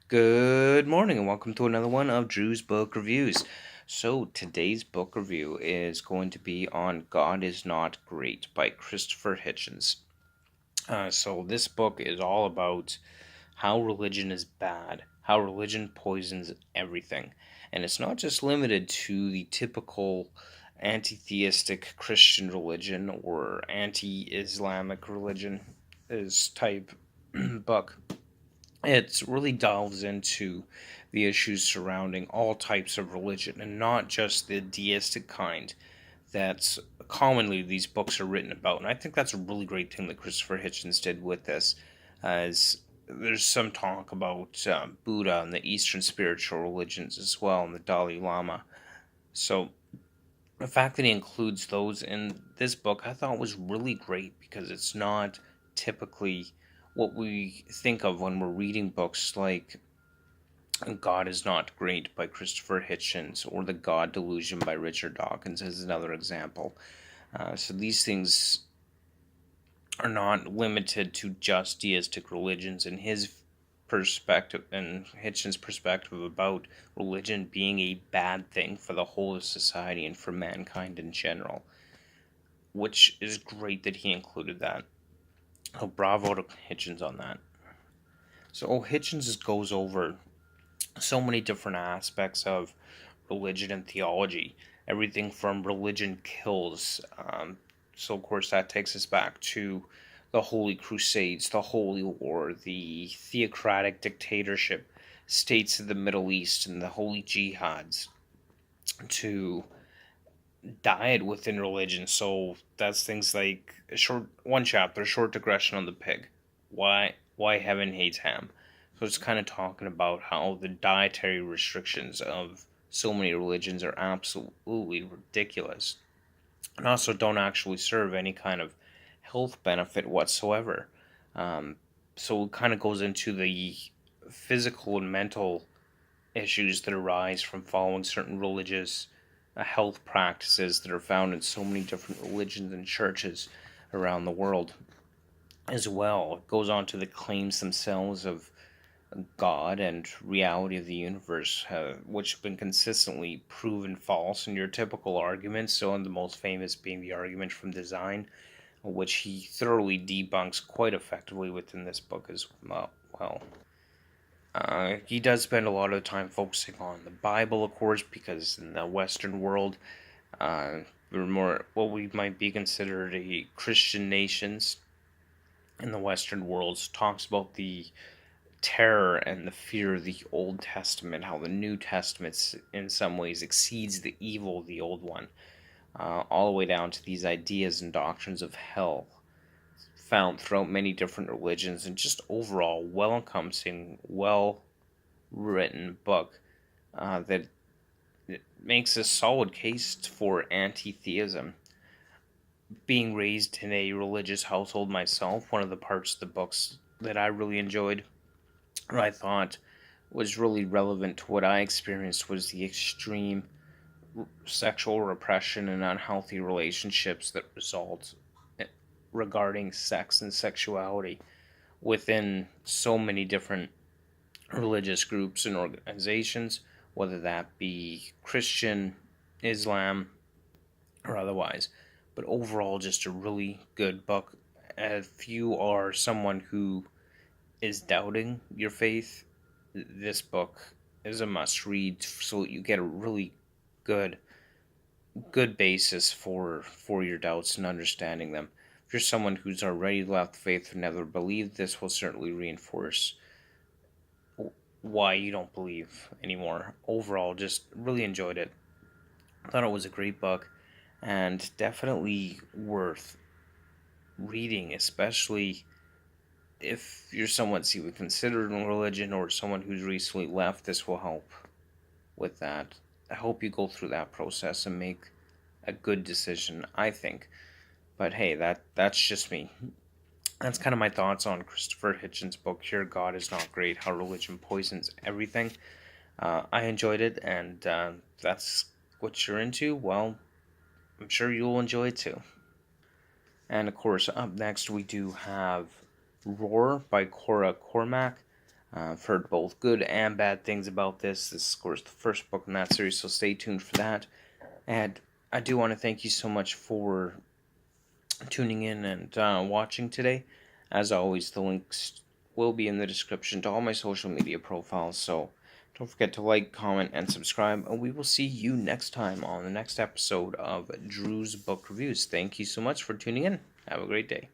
Good morning and welcome to another one of Drew's Book Reviews. So, today's book review is going to be on God is Not Great by Christopher Hitchens. This book is all about how religion is bad, how religion poisons everything. And it's not just limited to the typical anti theistic Christian religion or anti Islamic religion is type book. It really delves into the issues surrounding all types of religion and not just the deistic kind that commonly these books are written about. And I think that's a really great thing that Christopher Hitchens did with this, as there's some talk about Buddha and the Eastern spiritual religions as well, and the Dalai Lama. So the fact that he includes those in this book I thought was really great because it's not typically what we think of when we're reading books like God is Not Great by Christopher Hitchens or The God Delusion by Richard Dawkins as another example. So these things are not limited to just deistic religions, and his perspective and Hitchens' perspective about religion being a bad thing for the whole of society and for mankind in general, which is great that he included that. Oh, bravo to Hitchens on that. So Hitchens just goes over so many different aspects of religion and theology. Everything from religion kills. So, of course, that takes us back to the Holy Crusades, the Holy War, the theocratic dictatorship states of the Middle East, and the Holy Jihads, to diet within religion. So that's things like a short one chapter, short digression on the pig. Why heaven hates ham. So it's kind of talking about how the dietary restrictions of so many religions are absolutely ridiculous, and also don't actually serve any kind of health benefit whatsoever. Um, so it kind of goes into the physical and mental issues that arise from following certain religious health practices that are found in so many different religions and churches around the world as well. It goes on to the claims themselves of God and reality of the universe, which have been consistently proven false in your typical arguments. So, and the most famous being the argument from design, which he thoroughly debunks quite effectively within this book as well. He does spend a lot of time focusing on the Bible, of course, because in the Western world, we're more what we might be considered a Christian nations in the Western world. Talks about the terror and the fear of the Old Testament, how the New Testament in some ways exceeds the evil of the Old one, all the way down to these ideas and doctrines of hell found throughout many different religions, and just overall well encompassing, well written book that makes a solid case for anti theism. Being raised in a religious household myself, one of the parts of the books that I really enjoyed, or I thought was really relevant to what I experienced, was the extreme sexual repression and unhealthy relationships that result regarding sex and sexuality within so many different religious groups and organizations, whether that be Christian, Islam, or otherwise. But overall, just a really good book. If you are someone who is doubting your faith, this book is a must read so you get a really good basis for your doubts and understanding them. If you're someone who's already left the faith and never believed, this will certainly reinforce why you don't believe anymore. Overall, just really enjoyed it. Thought it was a great book and definitely worth reading, especially if you're someone even considered in religion or someone who's recently left. This will help with that. I hope you go through that process and make a good decision, I think. But hey, that's just me. That's kind of my thoughts on Christopher Hitchens' book here, God is Not Great, How Religion Poisons Everything. I enjoyed it, and that's what you're into. Well, I'm sure you'll enjoy it too. And of course, up next we do have Roar by Cora Cormack. I've heard both good and bad things about this. This is, of course, the first book in that series, so stay tuned for that. And I do want to thank you so much for tuning in and watching today. As always, the links will be in the description to all my social media profiles, so don't forget to like, comment, and subscribe, and we will see you next time on the next episode of Drew's Book Reviews. Thank you so much for tuning in. Have a great day.